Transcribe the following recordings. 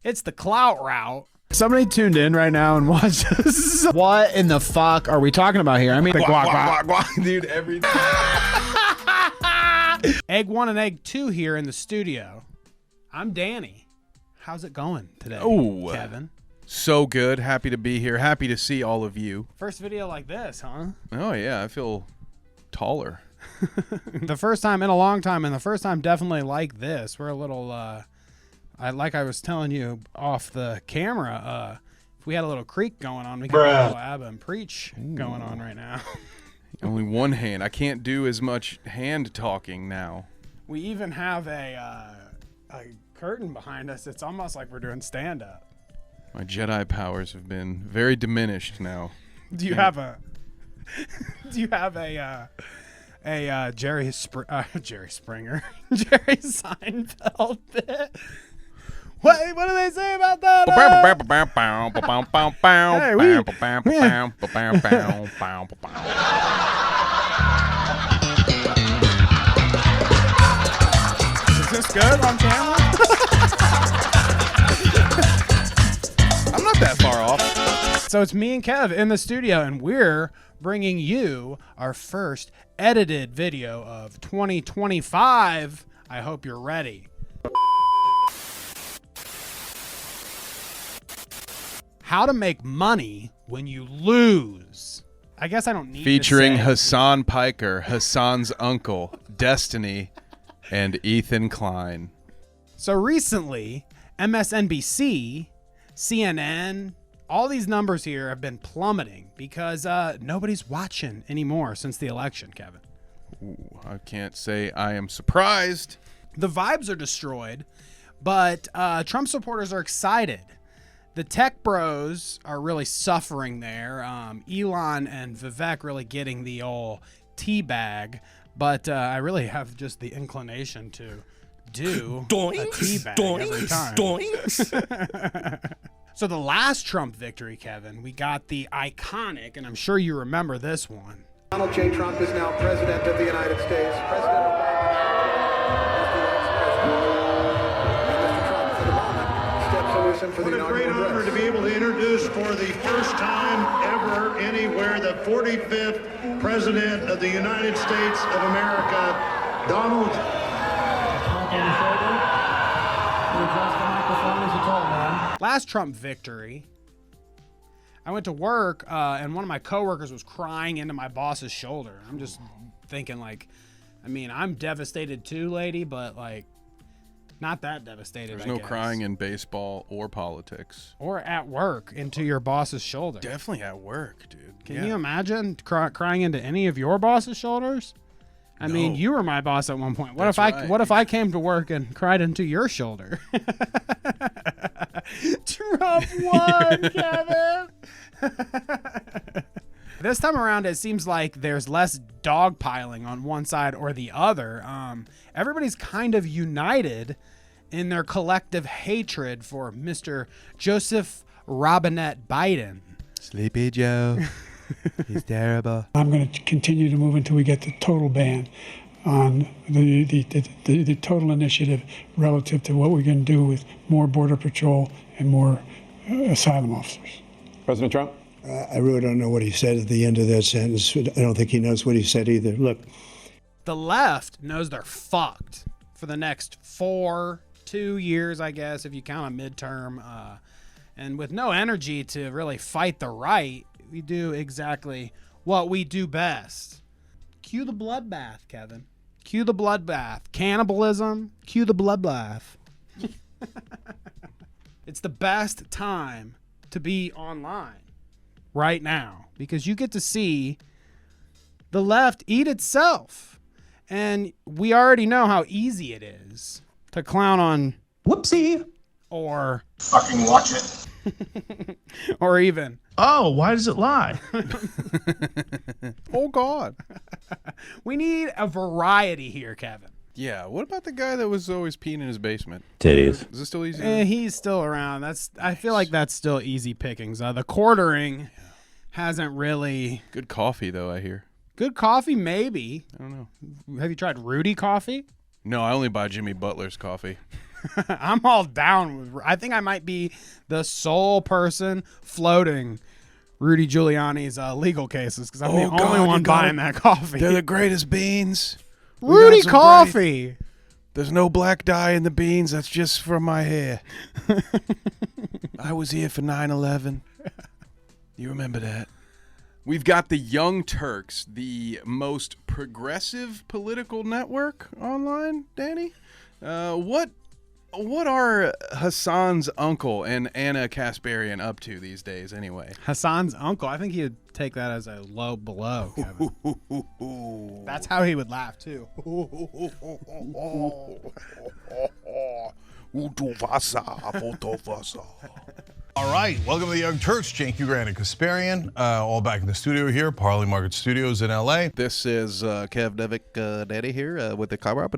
It's the Clout route. Somebody tuned in right now and watched this. What in the fuck are we talking about here? I mean, the guac. Dude, everything. Egg 1 and Egg 2 here in the studio. I'm Danny. How's it going today, Kevin? So good. Happy to be here. Happy to see all of you. First video like this, huh? Oh, yeah. I feel taller. The first time in a long time, and the first time definitely like this. We're a little, like I was telling you off the camera, if we had a little creek going on, we could have a little Abba and Preach going on right now. Only one hand. I can't do as much hand talking now. We even have a curtain behind us. It's almost like we're doing stand-up. My Jedi powers have been very diminished now. Do you have a Jerry Springer, Jerry Seinfeld bit? What do they say about that? Is this good on camera? I'm not that far off. So it's me and Kev in the studio, and we're bringing you our first edited video of 2025. I hope you're ready. How to make money when you lose. I guess I don't need Featuring to say. Hasan Piker, Hasan's uncle, Destiny, and Ethan Klein. So recently, MSNBC, CNN, all these numbers here have been plummeting because nobody's watching anymore since the election, Kevin. Ooh, I can't say I am surprised. The vibes are destroyed, but Trump supporters are excited. The tech bros are really suffering there. Elon and Vivek really getting the old tea bag, but I really have just the inclination to do a tea bag every time. So the last Trump victory, Kevin, we got the iconic, and I'm sure you remember this one. Donald J. Trump is now president of the United States. President Obama Mr. Trump, for the moment, steps away for the inaugural address. What a great honor to be able to introduce for the first time ever anywhere the 45th President of the United States of America, Donald Last Trump victory, I went to work and one of my coworkers was crying into my boss's shoulder. I'm just thinking, like, I mean, I'm devastated too, lady, but like not that devastated. There's no crying in baseball or politics. Or at work into your boss's shoulder. Definitely at work, dude. Can you imagine crying into any of your boss's shoulders? I mean, you were my boss at one point. What if I came to work and cried into your shoulder? Trump won, Kevin. This time around, it seems like there's less dogpiling on one side or the other. Everybody's kind of united in their collective hatred for Mr. Joseph Robinette Biden. Sleepy Joe. He's terrible. I'm going to continue to move until we get the total ban on the total initiative relative to what we're going to do with more Border Patrol and more asylum officers. President Trump? I really don't know what he said at the end of that sentence. I don't think he knows what he said either. Look. The left knows they're fucked for the next 2 years, I guess, if you count a midterm. And with no energy to really fight the right, we do exactly what we do best. Cue the bloodbath, Kevin. Cue the bloodbath. Cannibalism. Cue the bloodbath. It's the best time to be online right now because you get to see the left eat itself. And we already know how easy it is to clown on Whoopsie. Or fucking watch it. or even, Oh, why does it lie? oh God. We need a variety here, Kevin. Yeah, what about the guy that was always peeing in his basement? Titties. Is it still easy? He's still around. I feel like that's still easy pickings. The quartering hasn't really. Good coffee, though, I hear. Good coffee, maybe. I don't know. Have you tried Rudy coffee? No, I only buy Jimmy Butler's coffee. I'm all down with. I think I might be the sole person floating Rudy Giuliani's legal cases because I'm the only one buying that coffee. They're the greatest beans. Rudy Coffee. There's no black dye in the beans. That's just from my hair. I was here for 9/11. You remember that? We've got the Young Turks, the most progressive political network online, Danny. What are Hasan's uncle and Anna Kasparian up to these days anyway? Hasan's uncle. I think he'd take that as a low blow, Kevin. That's how he would laugh, too. All right, welcome to the Young Turks. Cenk Uygur and Kasparian, all back in the studio here, Parley Market Studios in LA. This is Kev Devick Daddy here with the car. Well,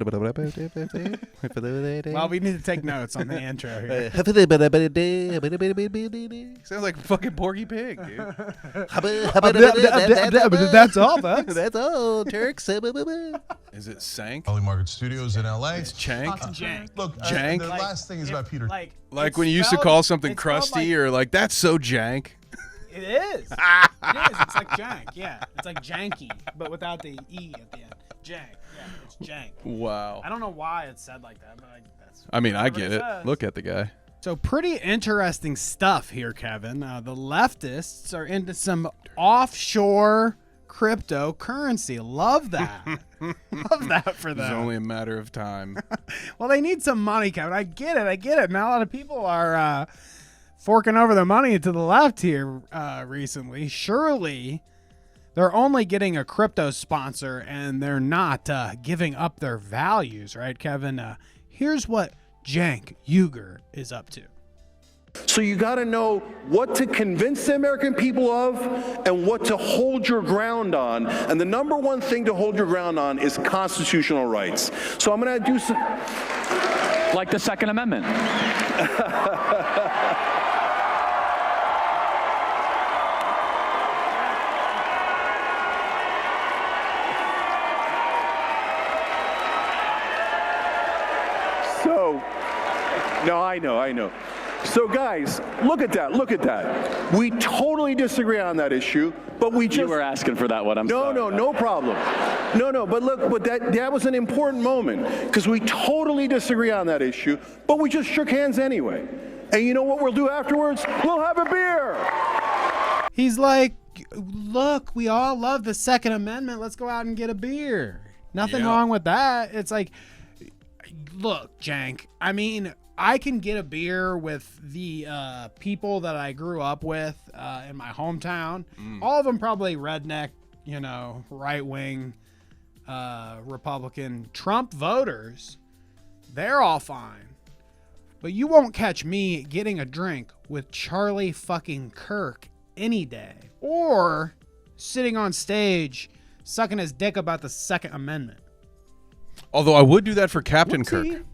we need to take notes on the intro here. Sounds like fucking Porky Pig, dude. That's all, folks. That's all, Turks. Is it Sank? Parley Market Studios in LA. It's Cenk. Jank. Look, Jank? the last thing is about Peter. Like when you used to call something crusty or like, that's so jank. It is. It is. It's like jank. Yeah. It's like janky, but without the E at the end. Jank. Yeah, it's jank. Wow. I don't know why it's said like that, but that's. I mean, I whatever get it. says. Look at the guy. So pretty interesting stuff here, Kevin. The leftists are into some offshore cryptocurrency. Love that. Love that for them. It's only a matter of time. Well, they need some money, Kevin. I get it. Now a lot of people are forking over the money to the left here recently. Surely they're only getting a crypto sponsor and they're not giving up their values, right, Kevin? Here's what Cenk Uygur is up to. So you got to know what to convince the American people of and what to hold your ground on. And the number one thing to hold your ground on is constitutional rights. So I'm going to do some... Like the Second Amendment. So, no, I know. So guys, look at that. We totally disagree on that issue, but we just... You were asking for that one, I'm sorry. No problem. No, but look, but that was an important moment, because we totally disagree on that issue, but we just shook hands anyway. And you know what we'll do afterwards? We'll have a beer! He's like, look, we all love the Second Amendment. Let's go out and get a beer. Nothing wrong with that. It's like, look, Cenk, I mean... I can get a beer with the people that I grew up with in my hometown. All of them probably redneck, right-wing Republican Trump voters. They're all fine. But you won't catch me getting a drink with Charlie fucking Kirk any day. Or sitting on stage sucking his dick about the Second Amendment. Although I would do that for Captain Kirk.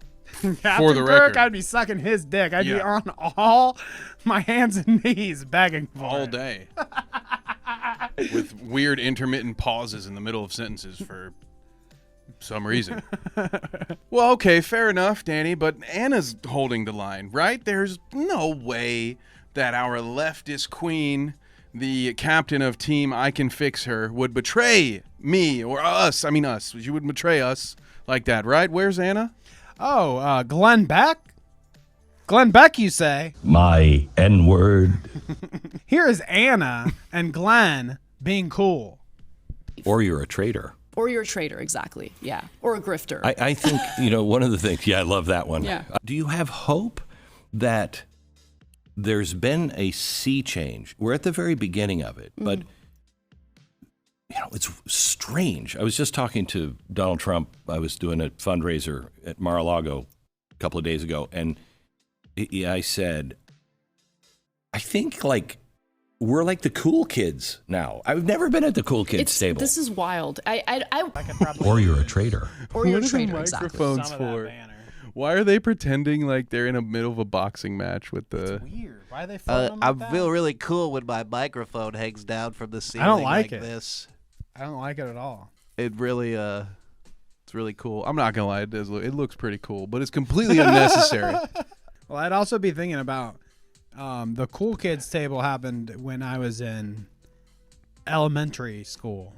Captain For the Kirk, record. I'd be sucking his dick. I'd be on all my hands and knees begging for all it. day. With weird intermittent pauses in the middle of sentences for some reason. Well, okay, fair enough, Danny, but Anna's holding the line, right? There's no way that our leftist queen, the captain of Team I Can Fix Her, would betray me or us. I mean us. She would betray us like that, right? Where's Anna? Oh, Glenn Beck? Glenn Beck, you say? My N-word. Here is Anna and Glenn being cool. Or you're a traitor. Or you're a traitor, exactly. Yeah. Or a grifter. I think, one of the things, I love that one. Yeah. Do you have hope that there's been a sea change? We're at the very beginning of it, but it's strange. I was just talking to Donald Trump. I was doing a fundraiser at Mar-a-Lago a couple of days ago, and I said, I think we're like the cool kids now. I've never been at the cool kids table. This is wild. I could probably or you're a traitor. Or you're a What are the traitor, exactly. microphones for? Why are they pretending like they're in the middle of a boxing match with the... It's weird. Why are they filming I like that? feel really cool when my microphone hangs down from the ceiling I don't like it. this. I don't like it at all. It really, it's It's really cool. I'm not gonna lie, it looks pretty cool, but it's completely unnecessary. Well, I'd also be thinking about the cool kids table happened when I was in elementary school.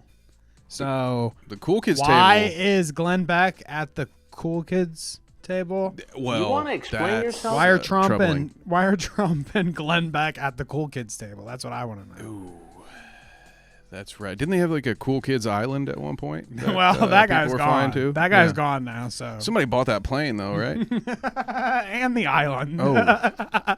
So the cool kids why table. is Glenn Beck at the cool kids table? Well, you want to explain yourself? Why are Trump and Glenn Beck at the cool kids table? That's what I want to know. Ooh, that's right. Didn't they have like a cool kids island at one point? Well, that guy's were gone. flying to? That guy's gone now. So somebody bought that plane though, right? and the island. Oh.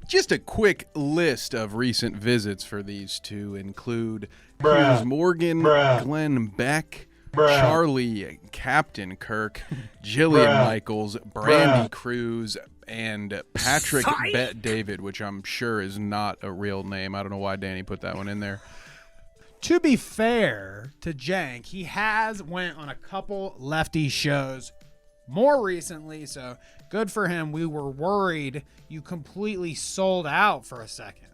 Just a quick list of recent visits for these two include Piers Morgan, Glenn Beck, Charlie Captain Kirk, Jillian Michaels, Brandy Cruz, and Patrick Bet David, which I'm sure is not a real name. I don't know why Danny put that one in there. To be fair to Cenk, he has went on a couple lefty shows more recently, so good for him. We were worried you completely sold out for a second.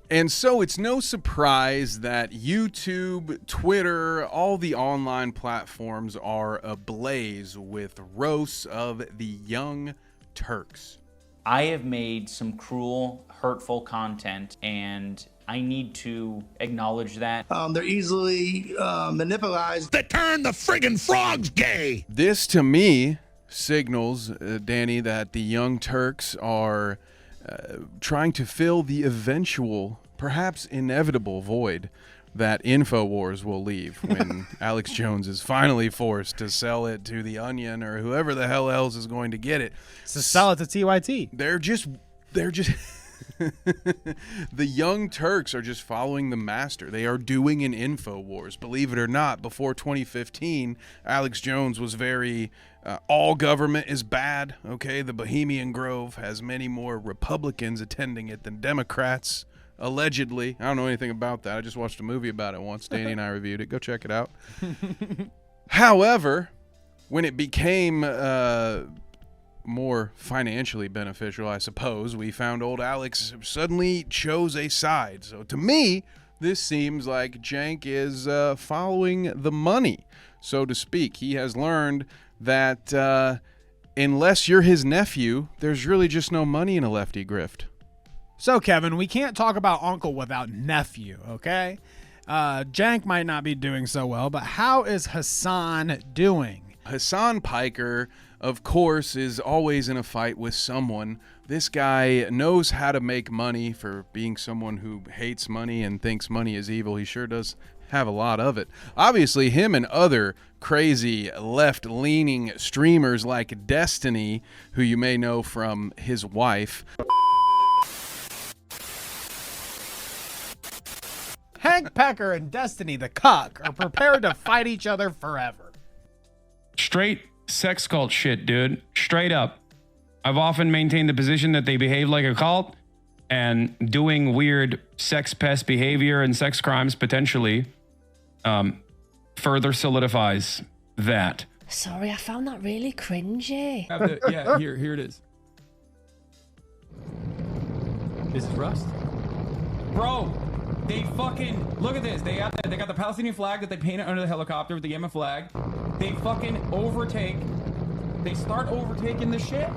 And so it's no surprise that YouTube, Twitter, all the online platforms are ablaze with roasts of the Young Turks. I have made some cruel, hurtful content, and I need to acknowledge that. They're easily manipulated. They turn the friggin' frogs gay. This, to me, signals, Danny, that the Young Turks are trying to fill the eventual, perhaps inevitable void that InfoWars will leave when Alex Jones is finally forced to sell it to The Onion or whoever the hell else is going to get it. To sell it to TYT. They're just the Young Turks are just following the master. They are doing an InfoWars. Believe it or not, before 2015, Alex Jones was very all government is bad. Okay, the Bohemian Grove has many more Republicans attending it than Democrats. Allegedly. I don't know anything about that. I just watched a movie about it once. Danny and I reviewed it. Go check it out. However, when it became more financially beneficial, I suppose, we found old Alex suddenly chose a side. So to me, this seems like Cenk is following the money, so to speak. He has learned that unless you're his nephew, there's really just no money in a lefty grift. So, Kevin, we can't talk about uncle without nephew, okay? Cenk might not be doing so well, but how is Hasan doing? Hasan Piker, of course, is always in a fight with someone. This guy knows how to make money for being someone who hates money and thinks money is evil. He sure does have a lot of it. Obviously, him and other crazy left-leaning streamers like Destiny, who you may know from his wife, Hank Pecker and Destiny the Cuck are prepared to fight each other forever. Straight sex cult shit, dude. Straight up. I've often maintained the position that they behave like a cult, and doing weird sex pest behavior and sex crimes potentially further solidifies that. Sorry, I found that really cringy. Yeah, here it is. This is Rust. Bro, they fucking look at this. They got the Palestinian flag that they painted under the helicopter with the Yemen flag. They fucking overtake. They start overtaking the shit.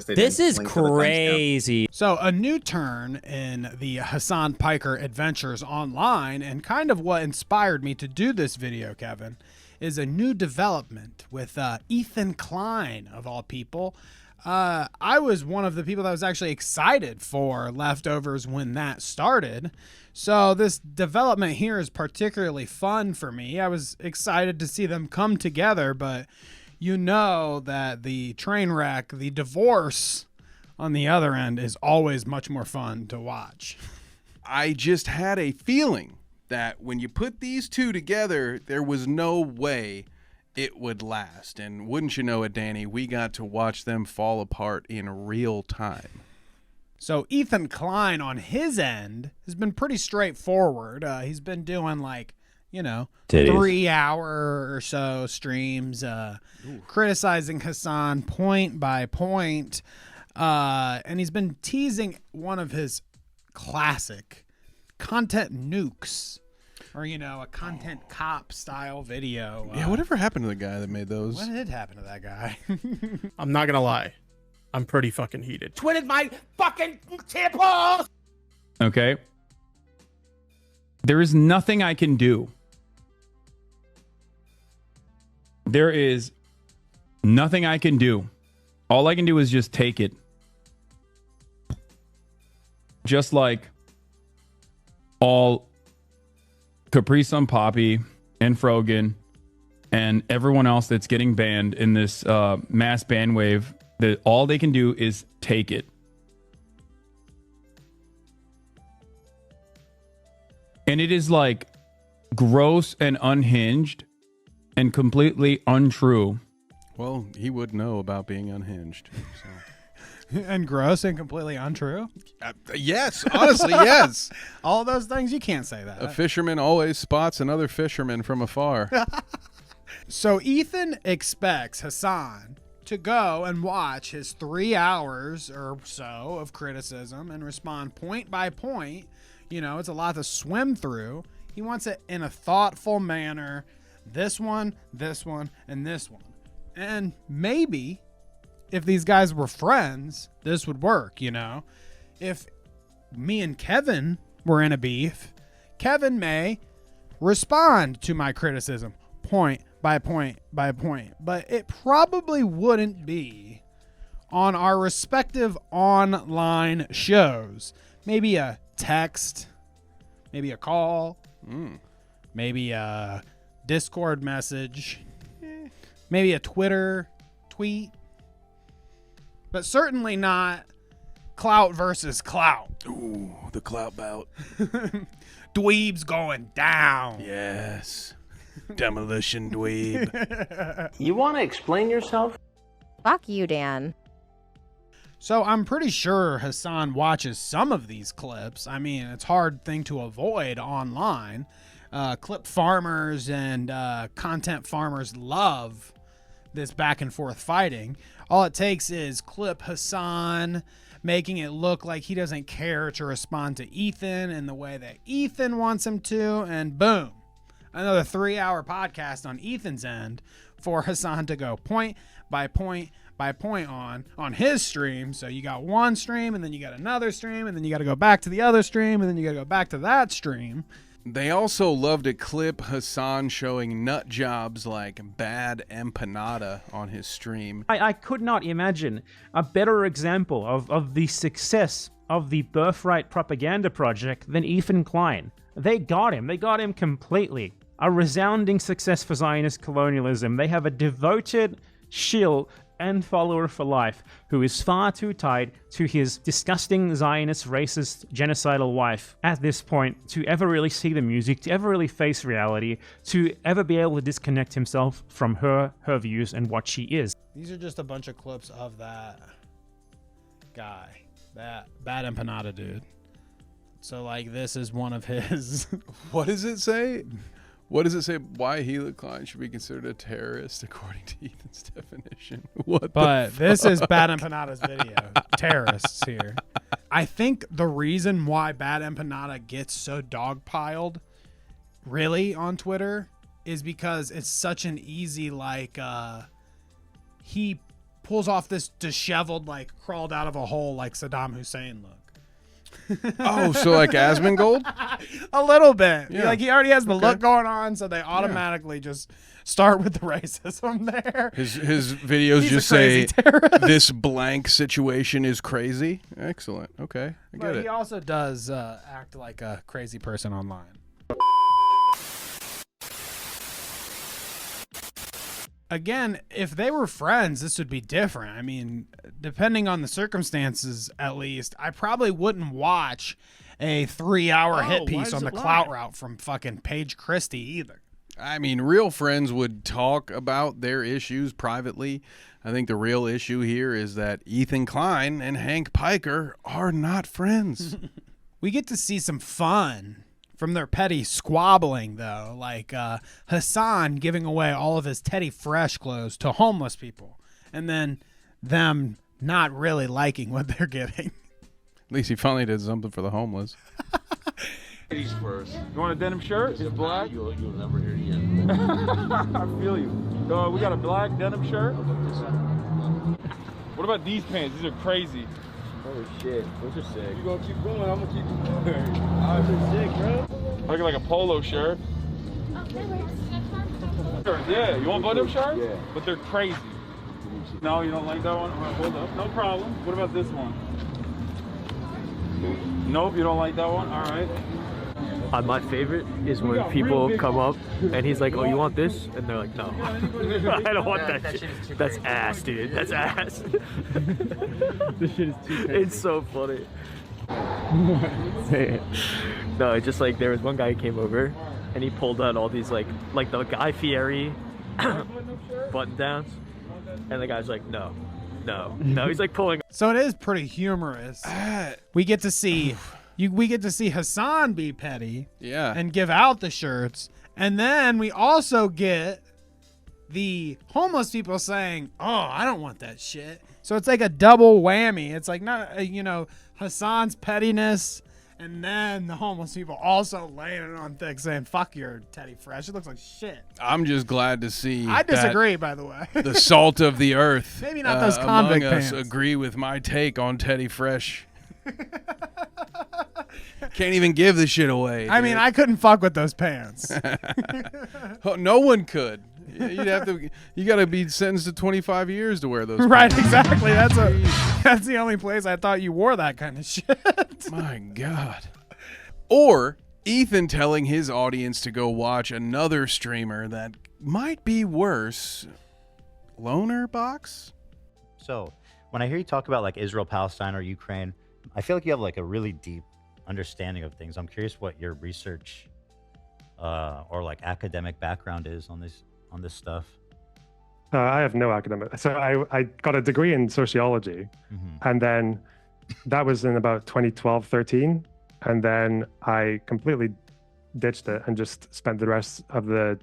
This is crazy. So a new turn in the Hasan Piker adventures online, and kind of what inspired me to do this video, Kevin, is a new development with Ethan Klein, of all people. I was one of the people that was actually excited for Leftovers when that started. So this development here is particularly fun for me. I was excited to see them come together, but you know that the train wreck, the divorce on the other end is always much more fun to watch. I just had a feeling that when you put these two together, there was no way it would last. And wouldn't you know it, Danny, we got to watch them fall apart in real time. So Ethan Klein on his end has been pretty straightforward. He's been doing like, 3 hour or so streams, criticizing Hasan point by point. And he's been teasing one of his classic content nukes. Or, you know, a content cop style video. Yeah, whatever happened to the guy that made those? What did happen to that guy? I'm not gonna lie. I'm pretty fucking heated. Twitted my fucking temples! Okay. There is nothing I can do. There is nothing I can do. All I can do is just take it. Just like all Capri Sun Poppy and Frogan and everyone else that's getting banned in this mass ban wave, that all they can do is take it. And it is like gross and unhinged and completely untrue. Well, he would know about being unhinged. So. And gross and completely untrue? Yes, honestly, yes. All those things, you can't say that. A fisherman always spots another fisherman from afar. So Ethan expects Hasan to go and watch his 3 hours or so of criticism and respond point by point. You know, it's a lot to swim through. He wants it in a thoughtful manner. This one, and this one. And maybe if these guys were friends, this would work, you know? If me and Kevin were in a beef, Kevin may respond to my criticism point by point by point, but it probably wouldn't be on our respective online shows. Maybe a text, maybe a call, maybe a Discord message, maybe a Twitter tweet, but certainly not Clout versus Clout. Ooh, the Clout bout. Dweeb's going down. Yes. Demolition dweeb. You want to explain yourself? Fuck you, Dan. So I'm pretty sure Hasan watches some of these clips. I mean, it's a hard thing to avoid online. Clip farmers and content farmers love this back and forth fighting. All it takes is clip Hasan making it look like he doesn't care to respond to Ethan in the way that Ethan wants him to, and boom, another 3-hour podcast on Ethan's end for Hasan to go point by point by point on his stream. So you got one stream, and then you got another stream, and then you got to go back to the other stream, and then you got to go back to that stream. They also love to clip Hasan showing nut jobs like bad empanada on his stream. I could not imagine a better example of the success of the Birthright propaganda project than Ethan Klein. They got him. They got him completely. A resounding success for Zionist colonialism. They have a devoted shill and follower for life who is far too tied to his disgusting Zionist, racist, genocidal wife at this point to ever really see the music, to ever really face reality, to ever be able to disconnect himself from her views and what she is. These are just a bunch of clips of that guy, that bad empanada dude. So like this is one of his. What does it say? What does it say? Why Hela Klein should be considered a terrorist according to Ethan's definition? But this is Bad Empanada's video. Terrorists here. I think the reason why Bad Empanada gets so dogpiled really on Twitter is because it's such an easy, like, he pulls off this disheveled, like, crawled out of a hole like Saddam Hussein look. Oh, so like Asmongold? A little bit. Yeah. Like he already has the look going on, so they automatically just start with the racism there. His videos He's just a crazy say terrorist. This blank situation is crazy. Excellent. Okay, I get But it. he also does act like a crazy person online. Again, if they were friends, this would be different. I mean, depending on the circumstances, at least, I probably wouldn't watch a 3-hour hit piece on the Clout route from fucking Paige Christie either. I mean, real friends would talk about their issues privately. I think the real issue here is that Ethan Klein and Hank Piker are not friends. We get to see some fun from their petty squabbling, though, like Hasan giving away all of his Teddy Fresh clothes to homeless people, and then them not really liking what they're getting. At least he finally did something for the homeless. Ladies first. You want a denim shirt? It's black. You'll never hear it again. I feel you. We got a black denim shirt. What about these pants? These are crazy. Holy shit, those are sick. You gonna keep going? I'm gonna keep going. Those are sick, bro. I got like a polo shirt. Yeah, you want button-up shirts? Yeah. But they're crazy. No, you don't like that one? All right, hold up. No problem. What about this one? Nope, you don't like that one? All right. My favorite is when people come up and he's like, oh, you want this? And they're like, no. I don't want that shit. That's ass, dude. That's ass. This shit is too crazy. It's so funny. No, it's just like there was one guy who came over and he pulled out all these like the Guy Fieri button downs. And the guy's like, no. He's like pulling. So it is pretty humorous. We get to see Hasan be petty, and give out the shirts, and then we also get the homeless people saying, "Oh, I don't want that shit." So it's like a double whammy. It's like not Hasan's pettiness, and then the homeless people also laying it on thick, saying, "Fuck your Teddy Fresh. It looks like shit." I'm just glad to see. I disagree, by the way. The salt of the earth. Maybe not those convict among us pants. agree with my take on Teddy Fresh. Can't even give the shit away. I mean, I couldn't fuck with those pants. No one could. You got to be sentenced to 25 years to wear those pants. Right, exactly. That's the only place I thought you wore that kind of shit. My God. Or Ethan telling his audience to go watch another streamer that might be worse. Loner Box? So, when I hear you talk about like Israel, Palestine, or Ukraine, I feel like you have like a really deep understanding of things. I'm curious what your research or like academic background is on this stuff. I have no academic. So I got a degree in sociology, and then that was in about 2012, 13. And then I completely ditched it and just spent the rest of the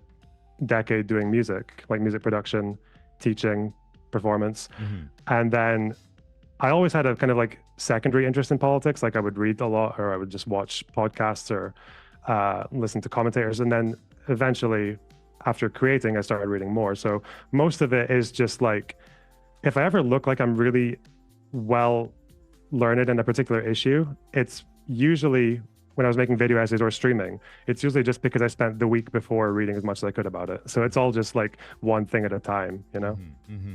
decade doing music, like music production, teaching, performance. And then I always had a kind of like secondary interest in politics. Like I would read a lot, or I would just watch podcasts or listen to commentators. And then eventually, after creating, I started reading more. So most of it is just like, if I ever look like I'm really well learned in a particular issue, it's usually when I was making video essays or streaming, it's usually just because I spent the week before reading as much as I could about it. So it's all just like one thing at a time, you know?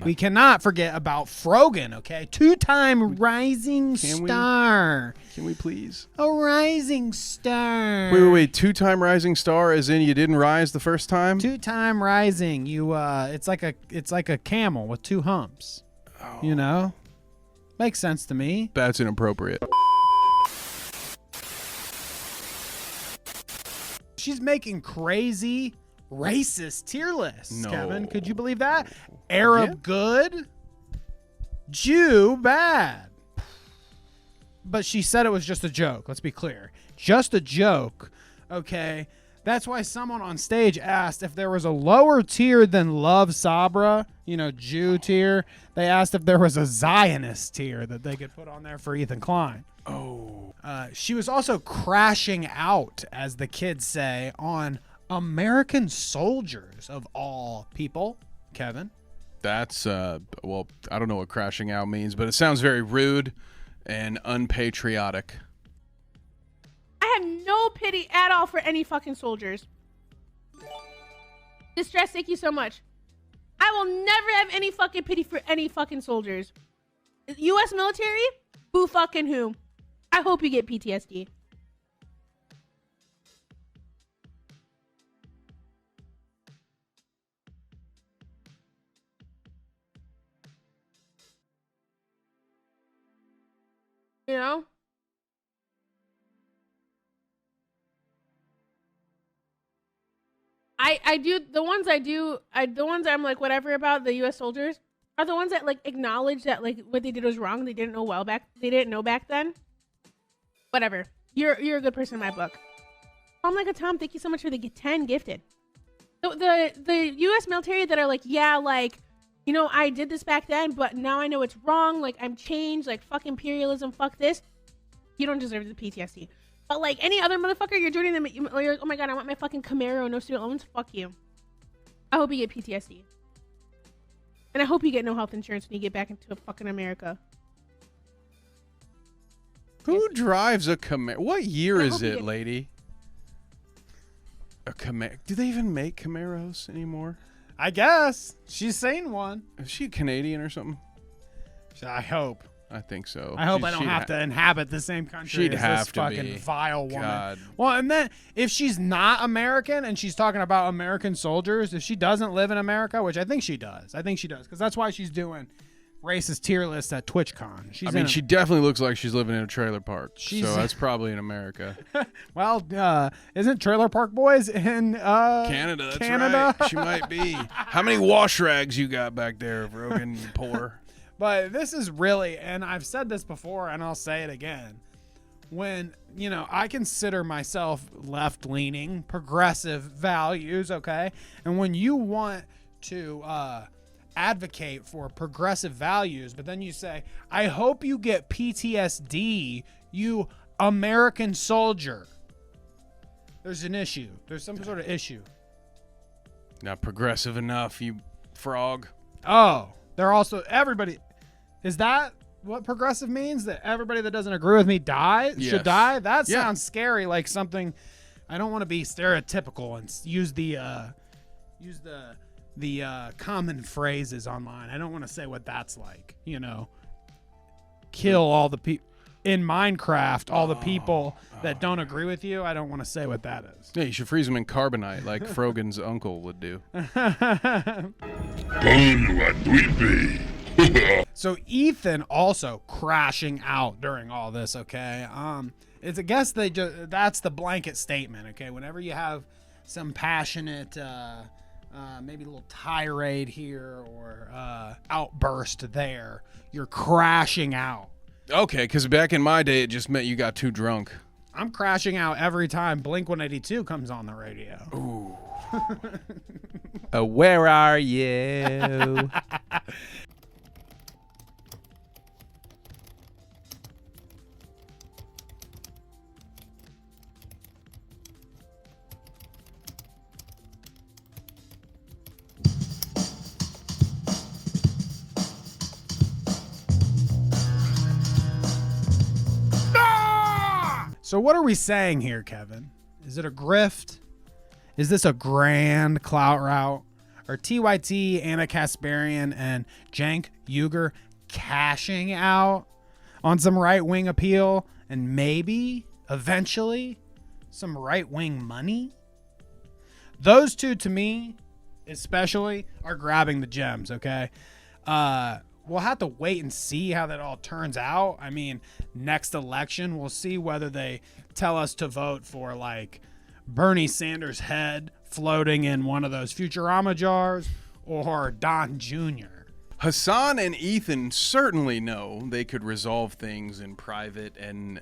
We cannot forget about Frogan, okay? Two-time rising star. Can we please? A rising star. Wait. Two-time rising star as in you didn't rise the first time? Two-time rising. You it's like a camel with two humps. Oh. You know? Makes sense to me. That's inappropriate. She's making crazy racist tier lists, No. Kevin. Could you believe that? Arab good, Jew bad. But she said it was just a joke. Let's be clear. Just a joke. Okay. That's why someone on stage asked if there was a lower tier than Love Sabra, Jew tier. They asked if there was a Zionist tier that they could put on there for Ethan Klein. Oh. She was also crashing out, as the kids say, on American soldiers of all people. Kevin? That's, well, I don't know what crashing out means, but it sounds very rude and unpatriotic. I have no pity at all for any fucking soldiers. Distress, thank you so much. I will never have any fucking pity for any fucking soldiers. U.S. military? Who fucking who? I hope you get PTSD. You know? I do the ones I'm like whatever about the U.S. soldiers are the ones that like acknowledge that like what they did was wrong. They didn't know back then. Whatever. You're a good person in my book. I'm like a Tom. Thank you so much for the 10 gifted. The U.S. military that are like, yeah, like, I did this back then, but now I know it's wrong. Like, I'm changed. Like, fuck imperialism. Fuck this. You don't deserve the PTSD. But like any other motherfucker, you're joining them. You're like, oh my god, I want my fucking Camaro, no student loans. Fuck you. I hope you get PTSD, and I hope you get no health insurance when you get back into fucking America. Who drives a Camaro? What year is it, lady? A Camaro? Do they even make Camaros anymore? I guess she's seen one. Is she Canadian or something? I hope. I think so. I hope I don't have to inhabit the same country She'd as have this to fucking be. vile woman. God. Well, and then if she's not American and she's talking about American soldiers, if she doesn't live in America, which I think she does, because that's why she's doing racist tier lists at TwitchCon. I mean, she definitely looks like she's living in a trailer park. So that's probably in America. Well, isn't Trailer Park Boys in Canada? That's Canada? right. She might be. How many wash rags you got back there, Frogan, you poor? But this is really, and I've said this before and I'll say it again, when, I consider myself left-leaning, progressive values, okay? And when you want to advocate for progressive values, but then you say, I hope you get PTSD, you American soldier. There's an issue. There's some sort of issue. Not progressive enough, you frog. Oh, they're also, everybody. Is that what progressive means? That everybody that doesn't agree with me should die? That sounds scary, like something. I don't want to be stereotypical and use the common phrases online. I don't want to say what that's like. Kill all the people in Minecraft, all the people that don't agree with you. I don't want to say what that is. Yeah, you should freeze them in carbonite like Frogan's uncle would do. So Ethan also crashing out during all this, okay? It's, I guess that's the blanket statement, okay? Whenever you have some passionate, maybe a little tirade here or outburst there, you're crashing out. Okay, because back in my day, it just meant you got too drunk. I'm crashing out every time Blink-182 comes on the radio. Ooh. Where are you? So what are we saying here, Kevin? Is it a grift? Is this a grand clout route? Are TYT, Anna Kasparian, and Cenk Uygur cashing out on some right-wing appeal and maybe, eventually, some right-wing money? Those two, to me, especially, are grabbing the gems, okay? We'll have to wait and see how that all turns out. I mean, next election, we'll see whether they tell us to vote for, like, Bernie Sanders' head floating in one of those Futurama jars or Don Jr. Hasan and Ethan certainly know they could resolve things in private, and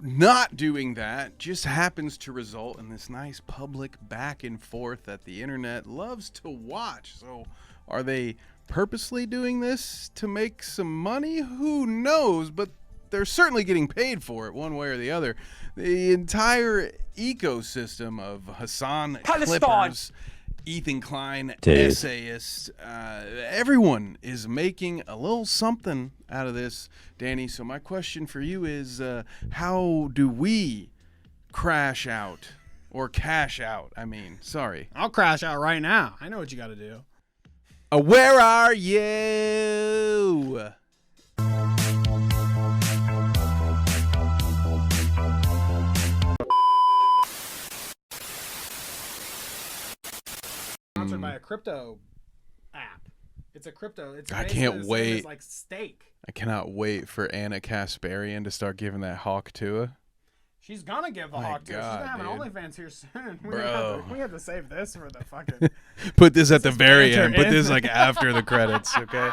not doing that just happens to result in this nice public back and forth that the internet loves to watch. So are they purposely doing this to make some money? Who knows? But they're certainly getting paid for it one way or the other. The entire ecosystem of Hasan Clippers, Ethan Klein, essayists, everyone is making a little something out of this, Danny. So my question for you is, how do we crash out or cash out? I mean, sorry. I'll crash out right now. I know what you got to do. Where are you? Sponsored by a crypto app. It's a crypto. It's I can't wait. It's like stake. I cannot wait for Anna Kasparian to start giving that hawk to her. She's gonna give the hawk to her. She's gonna have an OnlyFans here soon. We have to save this for the fucking. Put this at the very end. Put this like after the credits, okay?